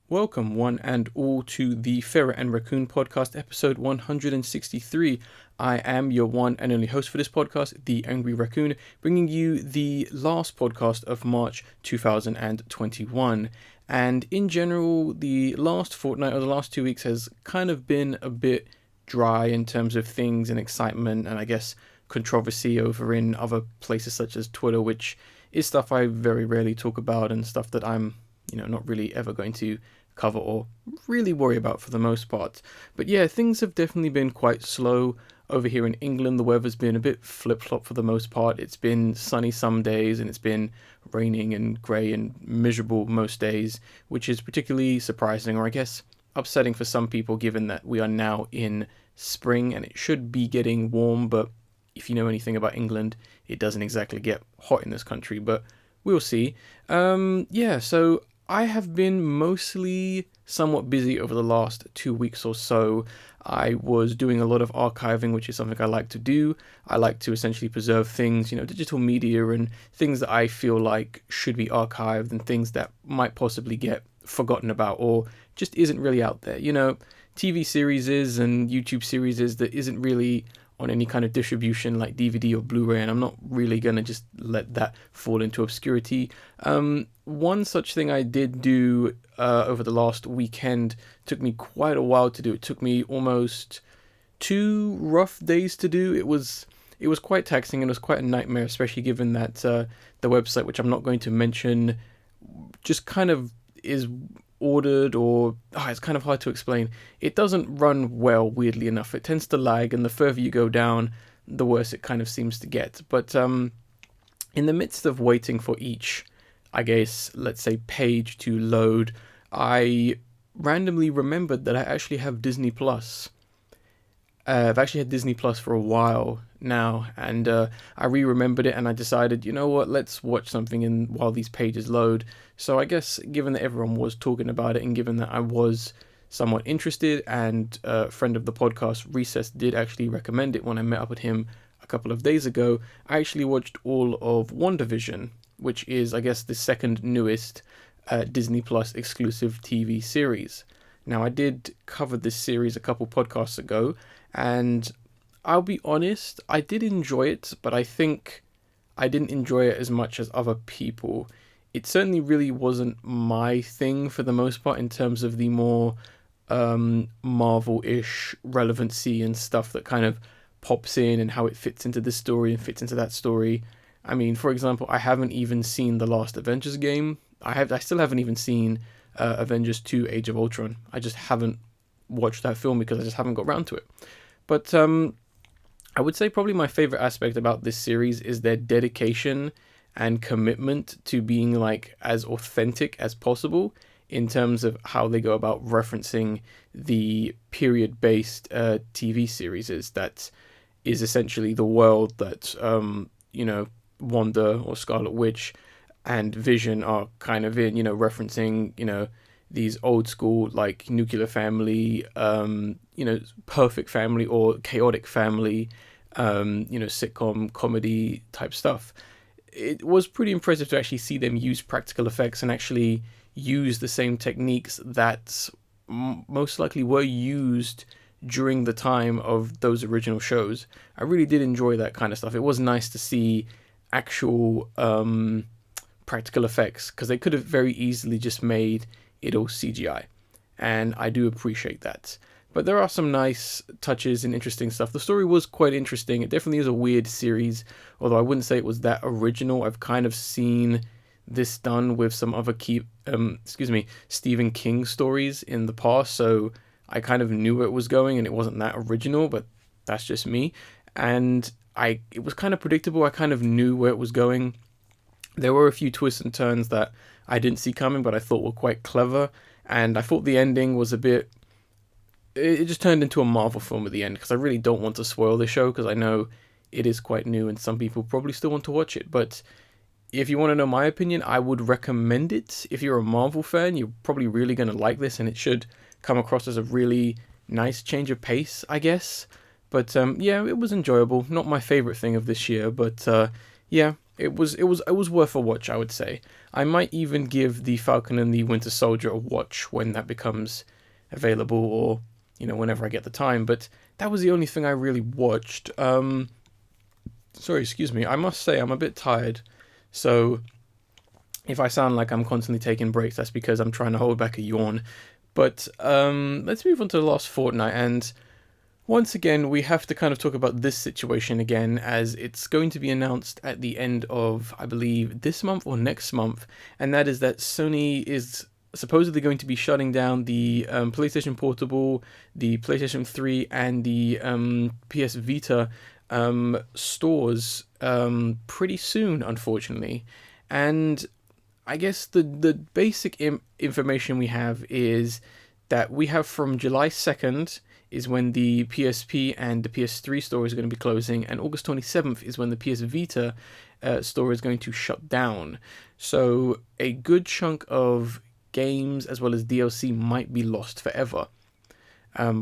Welcome, one and all, to the Ferret and Raccoon podcast, episode 163. I am your one and only host for this podcast, the Angry Raccoon, bringing you the last podcast of March 2021. And in general, the last fortnight or the last 2 weeks has kind of been a bit dry in terms of things and excitement and I guess controversy over in other places such as Twitter, which is stuff I very rarely talk about and stuff that I'm not really ever going to cover or really worry about for the most part. But yeah, things have definitely been quite slow over here in England. The weather's been a bit flip-flop for the most part. It's been sunny some days and it's been raining and grey and miserable most days, which is particularly surprising, or I guess upsetting for some people, given that we are now in spring and it should be getting warm. But if you know anything about England, it doesn't exactly get hot in this country, but we'll see. So I have been mostly somewhat busy over the last 2 weeks or so. I was doing a lot of archiving, which is something I like to do. I like to essentially preserve things, digital media and things that I feel like should be archived and things that might possibly get forgotten about or just isn't really out there. TV series and YouTube series that isn't really on any kind of distribution like DVD or Blu-ray, and I'm not really going to just let that fall into obscurity. One such thing I did do over the last weekend took me quite a while to do. It took me almost 2 rough days to do. It was quite taxing and it was quite a nightmare, especially given that the website, which I'm not going to mention, just kind of is ordered it's kind of hard to explain. It doesn't run well, weirdly enough. It tends to lag, and the further you go down, the worse it kind of seems to get. But in the midst of waiting for each, I guess, let's say, page to load, I randomly remembered that I actually have Disney Plus. I've actually had Disney Plus for a while now, and I re-remembered it, and I decided, you know what, let's watch something while these pages load. So I guess, given that everyone was talking about it, and given that I was somewhat interested, and a friend of the podcast, Recess, did actually recommend it when I met up with him a couple of days ago, I actually watched all of WandaVision, which is, I guess, the second newest Disney Plus exclusive TV series. Now, I did cover this series a couple podcasts ago, and I'll be honest, I did enjoy it, but I think I didn't enjoy it as much as other people. It certainly really wasn't my thing for the most part in terms of the more Marvel-ish relevancy and stuff that kind of pops in and how it fits into this story and fits into that story. I mean, for example, I haven't even seen the last Avengers game. I still haven't even seen Avengers 2 Age of Ultron. I just haven't watched that film because I just haven't got around to it. But I would say probably my favorite aspect about this series is their dedication and commitment to being like as authentic as possible in terms of how they go about referencing the period-based TV series that is essentially the world that Wanda or Scarlet Witch and Vision are kind of in, referencing, these old school, like, nuclear family, perfect family or chaotic family, sitcom, comedy type stuff. It was pretty impressive to actually see them use practical effects and actually use the same techniques that most likely were used during the time of those original shows. I really did enjoy that kind of stuff. It was nice to see actual practical effects, because they could have very easily just made it all CGI, and I do appreciate that. But there are some nice touches and interesting stuff. The story was quite interesting. It definitely is a weird series, although I wouldn't say it was that original. I've kind of seen this done with some other Stephen King stories in the past, so I kind of knew where it was going, and it wasn't that original, but that's just me. And it was kind of predictable. I kind of knew where it was going. There were a few twists and turns that I didn't see coming, but I thought were quite clever, and I thought the ending was a bit... It just turned into a Marvel film at the end, because I really don't want to spoil the show, because I know it is quite new, and some people probably still want to watch it, but if you want to know my opinion, I would recommend it. If you're a Marvel fan, you're probably really going to like this, and it should come across as a really nice change of pace, I guess. But, it was enjoyable. Not my favorite thing of this year, but, it was worth a watch, I would say. I might even give the Falcon and the Winter Soldier a watch when that becomes available, or whenever I get the time. But that was the only thing I really watched. Sorry, excuse me. I must say I'm a bit tired, so if I sound like I'm constantly taking breaks, that's because I'm trying to hold back a yawn. But let's move on to the last fortnight, and once again, we have to kind of talk about this situation again, as it's going to be announced at the end of, I believe, this month or next month, and that is that Sony is supposedly going to be shutting down the PlayStation Portable, the PlayStation 3, and the PS Vita stores pretty soon, unfortunately. And I guess the basic information we have is that we have from July 2nd is when the PSP and the PS3 store is going to be closing, and August 27th is when the PS Vita store is going to shut down. So a good chunk of games as well as DLC might be lost forever,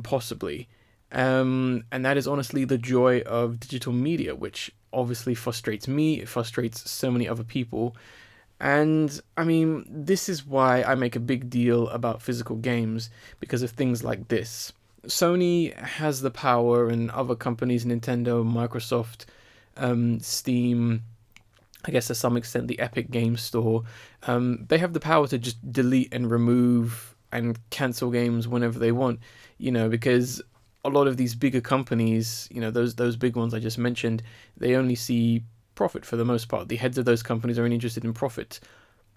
possibly. And that is honestly the joy of digital media, which obviously frustrates me, it frustrates so many other people. And I mean, this is why I make a big deal about physical games, because of things like this. Sony has the power, and other companies, Nintendo, Microsoft, Steam, I guess to some extent the Epic Games Store, they have the power to just delete and remove and cancel games whenever they want, because a lot of these bigger companies, those big ones I just mentioned, they only see profit for the most part. The heads of those companies are only interested in profit.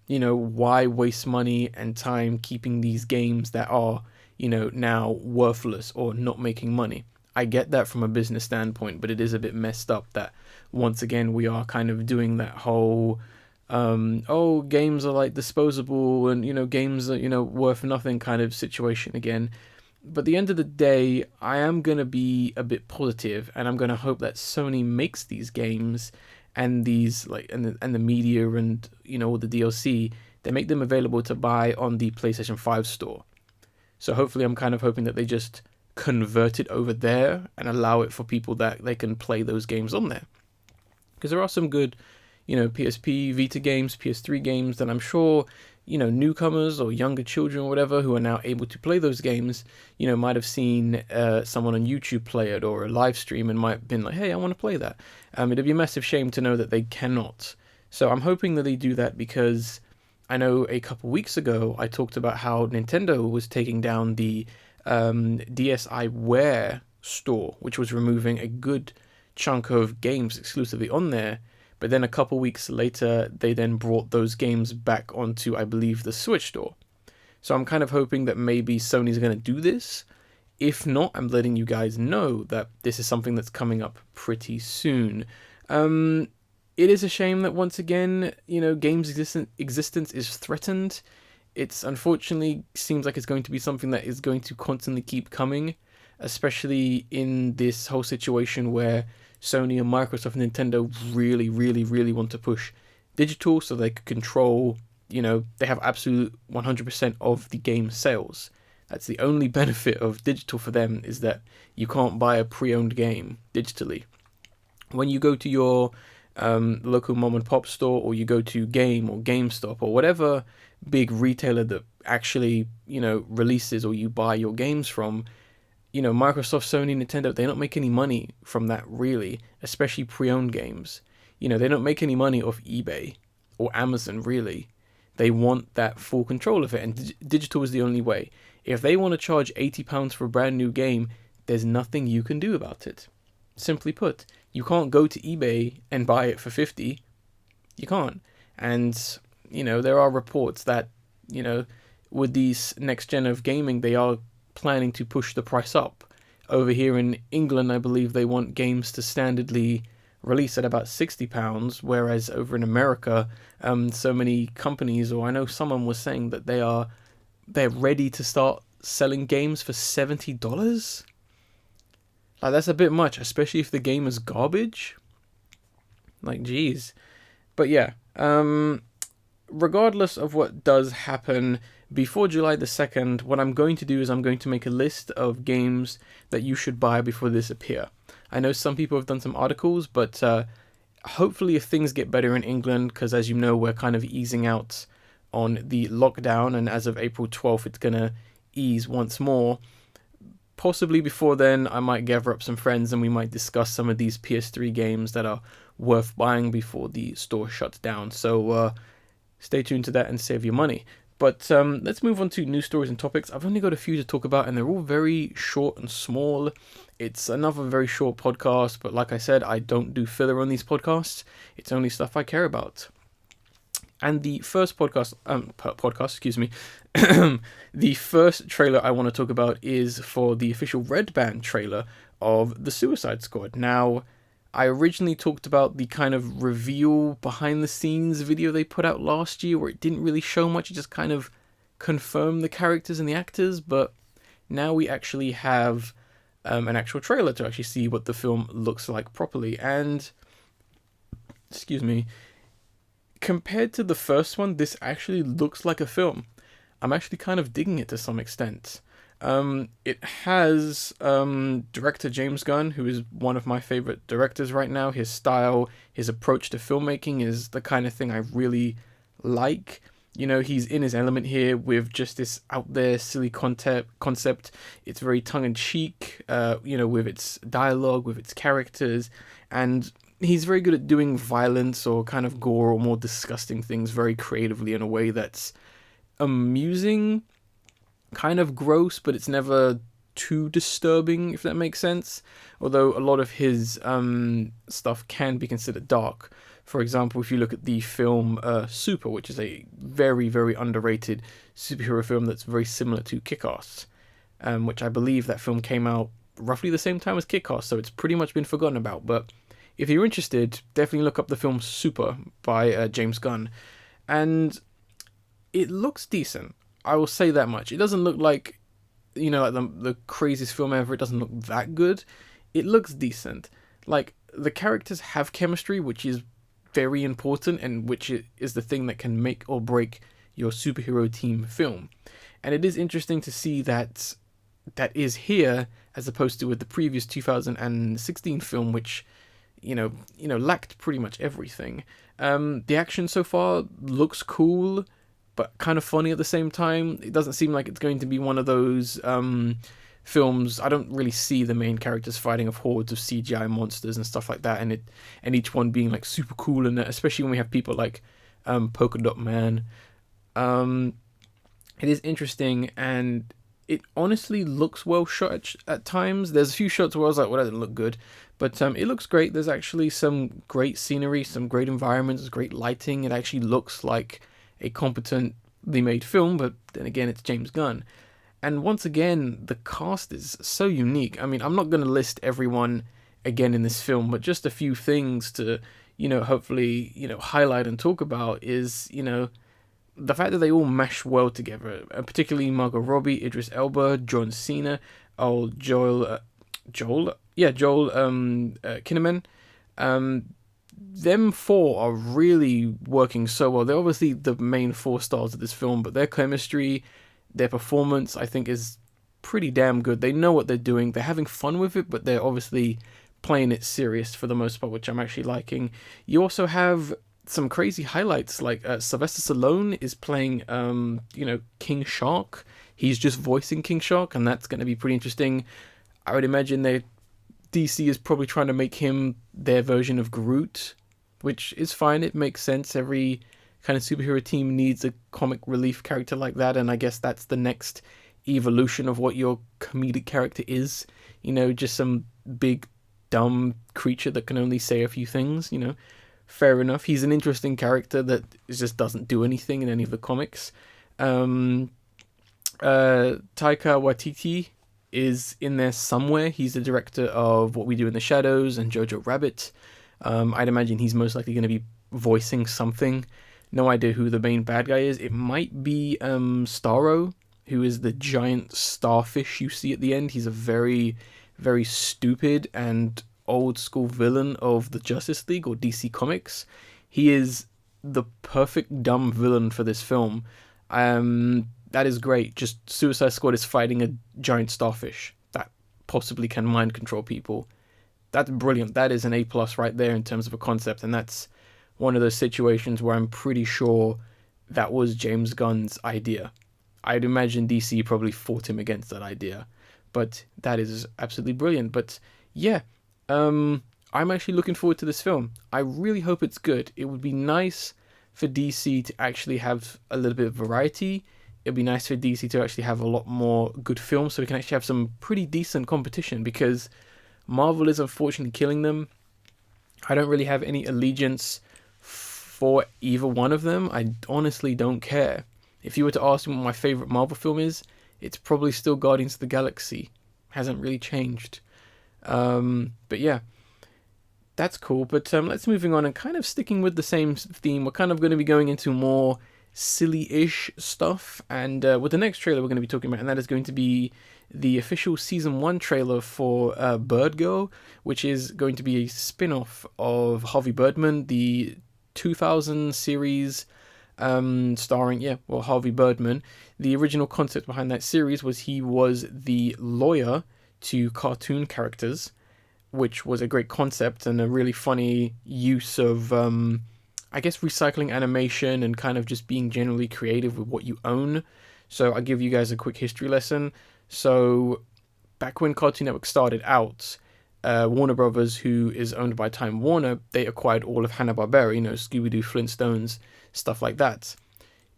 Why waste money and time keeping these games that are, now worthless or not making money? I get that from a business standpoint, but it is a bit messed up that once again we are kind of doing that whole games are like disposable, and games are worth nothing kind of situation again. But at the end of the day, I am going to be a bit positive, and I'm going to hope that Sony makes these games and these and the media and all the DLC, they make them available to buy on the PlayStation 5 store. So hopefully I'm kind of hoping that they just convert it over there and allow it for people that they can play those games on there. Because there are some good, PSP, Vita games, PS3 games that I'm sure, newcomers or younger children or whatever who are now able to play those games, might have seen someone on YouTube play it or a live stream and might have been like, hey, I want to play that. It'd be a massive shame to know that they cannot. So I'm hoping that they do that, because I know a couple weeks ago I talked about how Nintendo was taking down the DSiWare store, which was removing a good chunk of games exclusively on there. But then a couple weeks later, they then brought those games back onto, I believe, the Switch store. So I'm kind of hoping that maybe Sony's going to do this. If not, I'm letting you guys know that this is something that's coming up pretty soon. It is a shame that once again, games' existence is threatened. It's unfortunately seems like it's going to be something that is going to constantly keep coming, especially in this whole situation where Sony and Microsoft and Nintendo really, really, really want to push digital so they can control, they have absolute 100% of the game sales. That's the only benefit of digital for them, is that you can't buy a pre-owned game digitally. When you go to your local mom and pop store, or you go to Game or GameStop or whatever big retailer that actually, releases or you buy your games from, Microsoft, Sony, Nintendo, they don't make any money from that really, especially pre-owned games. They don't make any money off eBay or Amazon really. They want that full control of it, and digital is the only way. If they want to charge £80 for a brand new game, there's nothing you can do about it. Simply put, you can't go to eBay and buy it for 50. You can't. And, there are reports that, with these next gen of gaming, they are planning to push the price up. Over here in England, I believe they want games to standardly release at about £60, whereas over in America, so many companies, or I know someone was saying that they're ready to start selling games for $70. Like, that's a bit much, especially if the game is garbage. Like, geez. But yeah, regardless of what does happen before July the 2nd, what I'm going to do is I'm going to make a list of games that you should buy before they disappear. I know some people have done some articles, but hopefully if things get better in England, because as you know, we're kind of easing out on the lockdown, and as of April 12th, it's going to ease once more. Possibly before then, I might gather up some friends and we might discuss some of these PS3 games that are worth buying before the store shuts down. So stay tuned to that and save your money. But let's move on to news stories and topics. I've only got a few to talk about, and they're all very short and small. It's another very short podcast, but like I said, I don't do filler on these podcasts. It's only stuff I care about. And the first the first trailer I want to talk about is for the official Redband trailer of The Suicide Squad. Now, I originally talked about the kind of reveal behind the scenes video they put out last year where it didn't really show much, it just kind of confirmed the characters and the actors, but now we actually have an actual trailer to actually see what the film looks like properly. And, excuse me, compared to the first one, this actually looks like a film. I'm actually kind of digging it to some extent. It has director James Gunn, who is one of my favorite directors right now. His style, his approach to filmmaking is the kind of thing I really like. You know, he's in his element here with just this out there silly concept. It's very tongue-in-cheek, with its dialogue, with its characters, and he's very good at doing violence or kind of gore or more disgusting things very creatively in a way that's amusing, kind of gross, but it's never too disturbing, if that makes sense. Although a lot of his stuff can be considered dark. For example, if you look at the film Super, which is a very, very underrated superhero film that's very similar to Kick-Ass, which I believe that film came out roughly the same time as Kick-Ass, so it's pretty much been forgotten about. But if you're interested, definitely look up the film Super by James Gunn. And it looks decent. I will say that much. It doesn't look like, like the craziest film ever. It doesn't look that good. It looks decent. Like, the characters have chemistry, which is very important, and which is the thing that can make or break your superhero team film. And it is interesting to see that is here, as opposed to with the previous 2016 film, which lacked pretty much everything. The action so far looks cool, but kind of funny at the same time. It doesn't seem like it's going to be one of those films. I don't really see the main characters fighting off hordes of CGI monsters and stuff like that, and each one being like super cool, and especially when we have people like Polka Dot Man. It is interesting, and it honestly looks well shot at times. There's a few shots where I was like, well, that didn't look good. But it looks great. There's actually some great scenery, some great environments, great lighting. It actually looks like a competently made film, but then again, it's James Gunn. And once again, the cast is so unique. I mean, I'm not going to list everyone again in this film, but just a few things to, hopefully, highlight and talk about is, the fact that they all mesh well together, particularly Margot Robbie, Idris Elba, John Cena, Joel Kinnaman. Them four are really working so well. They're obviously the main four stars of this film, but their chemistry, their performance, I think, is pretty damn good. They know what they're doing. They're having fun with it, but they're obviously playing it serious for the most part, which I'm actually liking. You also have some crazy highlights, like Sylvester Stallone is playing, King Shark. He's just voicing King Shark, and that's going to be pretty interesting. I would imagine DC is probably trying to make him their version of Groot, which is fine. It makes sense. Every kind of superhero team needs a comic relief character like that, and I guess that's the next evolution of what your comedic character is. Just some big, dumb creature that can only say a few things, Fair enough. He's an interesting character that just doesn't do anything in any of the comics. Taika Waititi is in there somewhere. He's the director of What We Do in the Shadows and Jojo Rabbit. I'd imagine he's most likely going to be voicing something. No idea who the main bad guy is. It might be Starro, who is the giant starfish you see at the end. He's a very, very stupid and old school villain of the Justice League or DC Comics. He is the perfect dumb villain for this film. That is great. Just Suicide Squad is fighting a giant starfish that possibly can mind control people. that's brilliant. That is an A plus right there in terms of a concept, and that's one of those situations where I'm pretty sure that was James Gunn's idea. I'd imagine DC probably fought him against that idea, but that is absolutely brilliant. But yeah, I'm actually looking forward to this film. I really hope it's good. It would be nice for DC to actually have a little bit of variety. It'd be nice for DC to actually have a lot more good films, so we can actually have some pretty decent competition, because Marvel is unfortunately killing them. I don't really have any allegiance for either one of them. I honestly don't care. If you were to ask me what my favorite Marvel film is, it's probably still Guardians of the Galaxy. Hasn't really changed. But yeah, that's cool. But let's moving on and kind of sticking with the same theme. We're kind of going to be going into more silly-ish stuff, and with the next trailer we're going to be talking about, and that is going to be the official season 1 trailer for Birdgirl, which is going to be a spin-off of Harvey Birdman, the 2000 series starring Harvey Birdman. The original concept behind that series was he was the lawyer to cartoon characters, which was a great concept and a really funny use of I guess recycling animation and kind of just being generally creative with what you own. So I'll give you guys a quick history lesson. So back when Cartoon Network started out, Warner Brothers, who is owned by Time Warner, they acquired all of Hanna-Barbera, Scooby-Doo, Flintstones, stuff like that.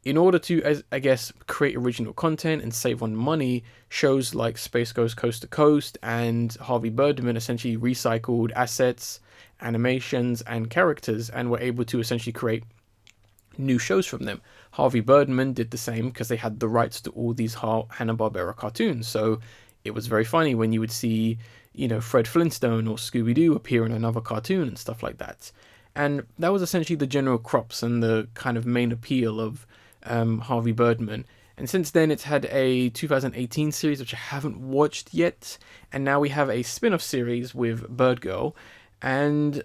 In order to, I guess, create original content and save on money, shows like Space Ghost Coast to Coast and Harvey Birdman essentially recycled assets, animations, and characters, and were able to essentially create new shows from them. Harvey Birdman did the same because they had the rights to all these Hanna-Barbera cartoons, so it was very funny when you would see, Fred Flintstone or Scooby-Doo appear in another cartoon and stuff like that. And that was essentially the general crops and the kind of main appeal of Harvey Birdman. And since then it's had a 2018 series which I haven't watched yet, and now we have a spin-off series with Birdgirl, and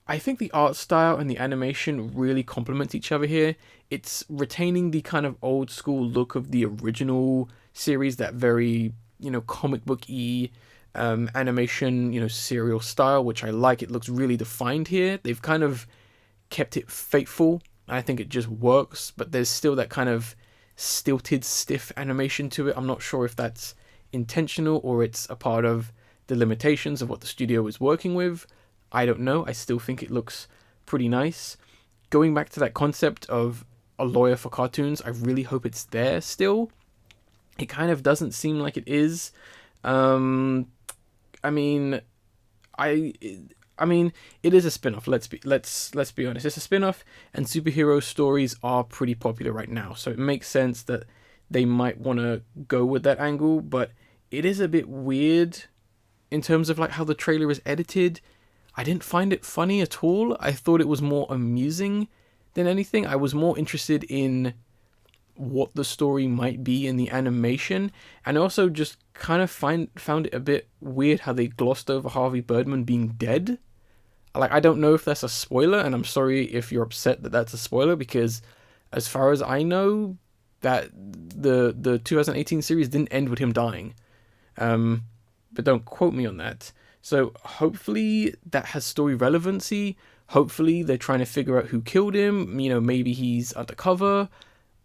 I think the art style and the animation really complement each other here. It's retaining the kind of old school look of the original series, that very, comic book-y animation, serial style, which I like. It looks really defined here. They've kind of kept it faithful. I think it just works, but there's still that kind of stilted, stiff animation to it. I'm not sure if that's intentional or it's a part of the limitations of what the studio is working with. I don't know. I still think it looks pretty nice. Going back to that concept of a lawyer for cartoons, I really hope it's there still. It kind of doesn't seem like it is. I mean, it is a spin-off. Let's be honest. It's a spin-off, and superhero stories are pretty popular right now, so it makes sense that they might want to go with that angle. But it is a bit weird in terms of like how the trailer is edited. I didn't find it funny at all. I thought it was more amusing than anything. I was more interested in what the story might be in the animation, and also just kind of found it a bit weird how they glossed over Harvey Birdman being dead. Like, I don't know if that's a spoiler, and I'm sorry if you're upset that that's a spoiler, because as far as I know, that the 2018 series didn't end with him dying. But don't quote me on that. So hopefully that has story relevancy. Hopefully they're trying to figure out who killed him. Maybe he's undercover.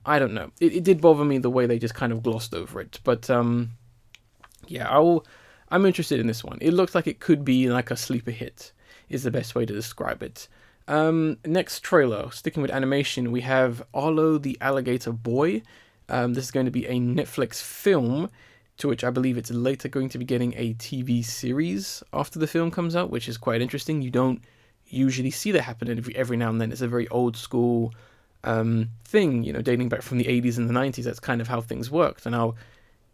I don't know. It did bother me the way they just kind of glossed over it. But yeah, I'm interested in this one. It looks like it could be like a sleeper hit, is the best way to describe it. Next trailer, sticking with animation, we have Arlo the Alligator Boy. This is going to be a Netflix film, to which I believe it's later going to be getting a TV series after the film comes out, which is quite interesting. You don't usually see that happen every now and then. It's a very old school thing, dating back from the 80s and the 90s. That's kind of how things worked, and I'll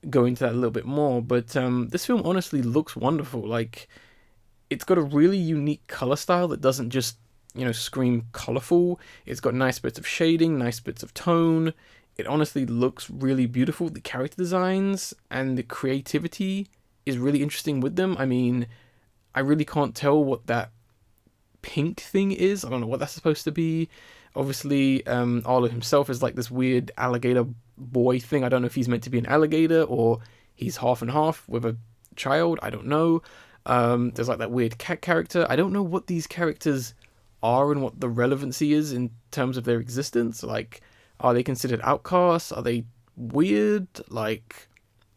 go into that a little bit more. But this film honestly looks wonderful. Like, it's got a really unique color style that doesn't just, scream colorful. It's got nice bits of shading, nice bits of tone. It honestly looks really beautiful. The character designs and the creativity is really interesting with them. I mean, I really can't tell what that pink thing is. I don't know what that's supposed to be. Obviously, Arlo himself is like this weird alligator boy thing. I don't know if he's meant to be an alligator or he's half and half with a child. I don't know. There's like that weird cat character. I don't know what these characters are and what the relevancy is in terms of their existence. Like, are they considered outcasts? Are they weird? Like,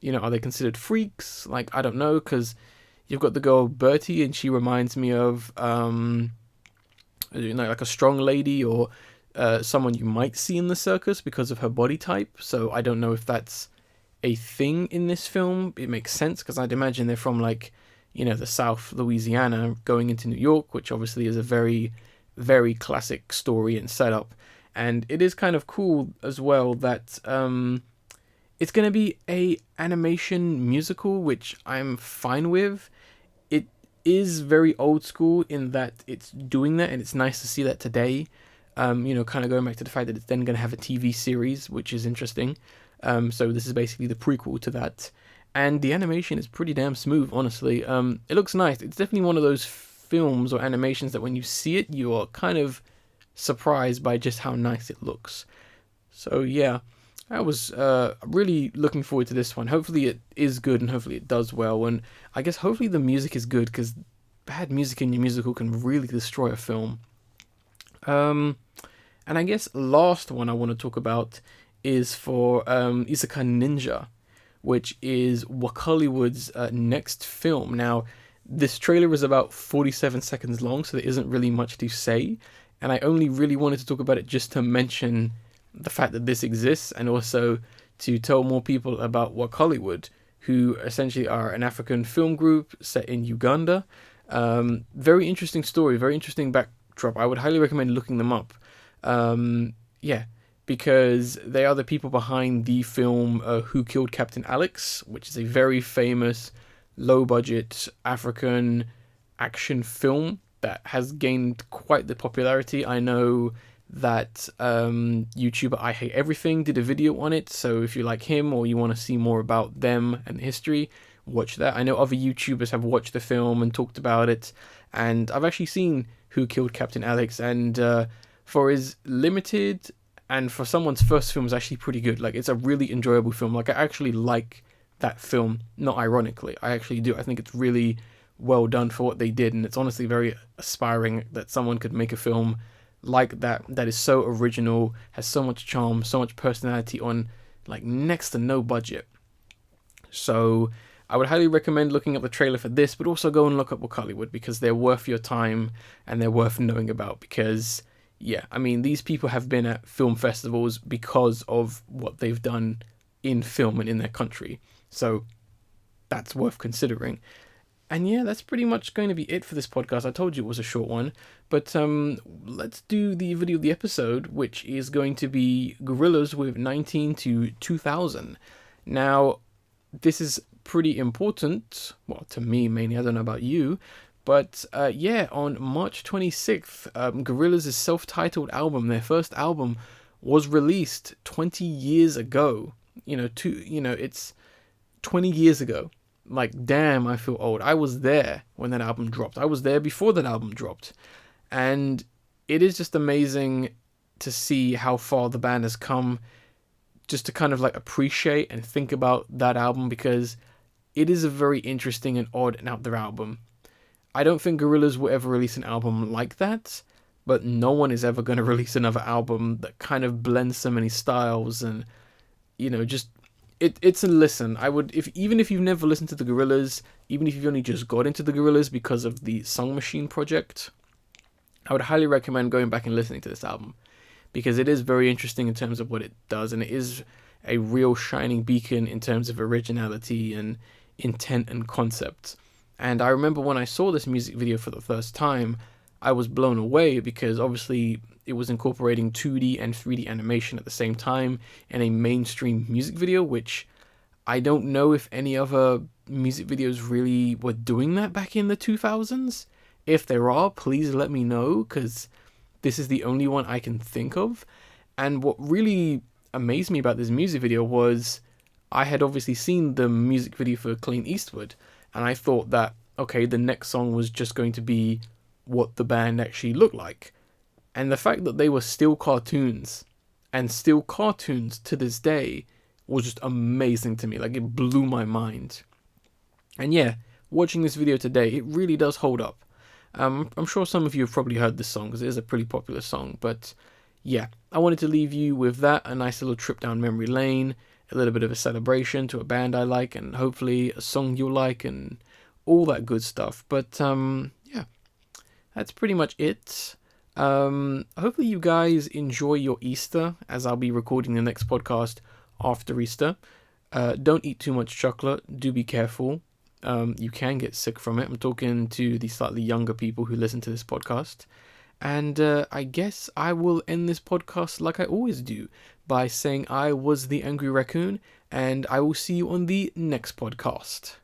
are they considered freaks? Like, I don't know, because you've got the girl Bertie, and she reminds me of, like a strong lady, or someone you might see in the circus because of her body type. So I don't know if that's a thing in this film. It makes sense, because I'd imagine they're from, like, the South Louisiana going into New York, which obviously is a very, very classic story and setup. And it is kind of cool as well that it's going to be a animation musical, which I'm fine with. It is very old school in that it's doing that, and it's nice to see that today. Kind of going back to the fact that it's then going to have a TV series, which is interesting. So this is basically the prequel to that. And the animation is pretty damn smooth, honestly. It looks nice. It's definitely one of those films or animations that when you see it, you are kind of surprised by just how nice it looks. So yeah, I was really looking forward to this one. Hopefully it is good, and hopefully it does well. And I guess hopefully the music is good, because bad music in your musical can really destroy a film. And I guess last one I want to talk about is for ISAAK Ninja, which is Wakaliwood's next film. Now, this trailer is about 47 seconds long, so there isn't really much to say, and I only really wanted to talk about it just to mention the fact that this exists, and also to tell more people about Wakaliwood, who essentially are an African film group set in Uganda. Very interesting story, very interesting backdrop. I would highly recommend looking them up. Because they are the people behind the film Who Killed Captain Alex, which is a very famous, low-budget African action film that has gained quite the popularity. I know that YouTuber I Hate Everything did a video on it, so if you like him or you want to see more about them and history, watch that. I know other YouTubers have watched the film and talked about it, and I've actually seen Who Killed Captain Alex, and for his limited... and for someone's first film, is actually pretty good. Like, it's a really enjoyable film. Like, I actually like that film, not ironically. I actually do. I think it's really well done for what they did, and it's honestly very aspiring that someone could make a film like that, that is so original, has so much charm, so much personality on, like, next to no budget. So, I would highly recommend looking up the trailer for this, but also go and look up Wakaliwood, because they're worth your time, and they're worth knowing about, because... yeah, I mean, these people have been at film festivals because of what they've done in film and in their country. So that's worth considering. And yeah, that's pretty much going to be it for this podcast. I told you it was a short one. But let's do the video of the episode, which is going to be Gorillaz with 19 to 2000. Now, this is pretty important. Well, to me, mainly. I don't know about you. But on March 26th, Gorillaz' self-titled album, their first album, was released 20 years ago. It's 20 years ago. Like, damn, I feel old. I was there when that album dropped. I was there before that album dropped. And it is just amazing to see how far the band has come, just to kind of like appreciate and think about that album, because it is a very interesting and odd and out there album. I don't think Gorillaz will ever release an album like that, but no one is ever going to release another album that kind of blends so many styles, and it's a listen. I would, even if you've never listened to the Gorillaz, even if you've only just got into the Gorillaz because of the Song Machine project, I would highly recommend going back and listening to this album, because it is very interesting in terms of what it does, and it is a real shining beacon in terms of originality and intent and concept. And I remember when I saw this music video for the first time, I was blown away, because obviously it was incorporating 2D and 3D animation at the same time in a mainstream music video, which I don't know if any other music videos really were doing that back in the 2000s. If there are, please let me know, because this is the only one I can think of. And what really amazed me about this music video was I had obviously seen the music video for Clint Eastwood, and I thought that, okay, the next song was just going to be what the band actually looked like. And the fact that they were still cartoons, and still cartoons to this day, was just amazing to me. Like, it blew my mind. And yeah, watching this video today, it really does hold up. I'm sure some of you have probably heard this song because it is a pretty popular song, but yeah, I wanted to leave you with that, a nice little trip down memory lane, a little bit of a celebration to a band I like, and hopefully a song you'll like, and all that good stuff. But yeah, that's pretty much it. Hopefully you guys enjoy your Easter, as I'll be recording the next podcast after Easter. Don't eat too much chocolate. Do be careful. You can get sick from it. I'm talking to the slightly younger people who listen to this podcast. And I guess I will end this podcast like I always do, by saying I was the Angry Raccoon, and I will see you on the next podcast.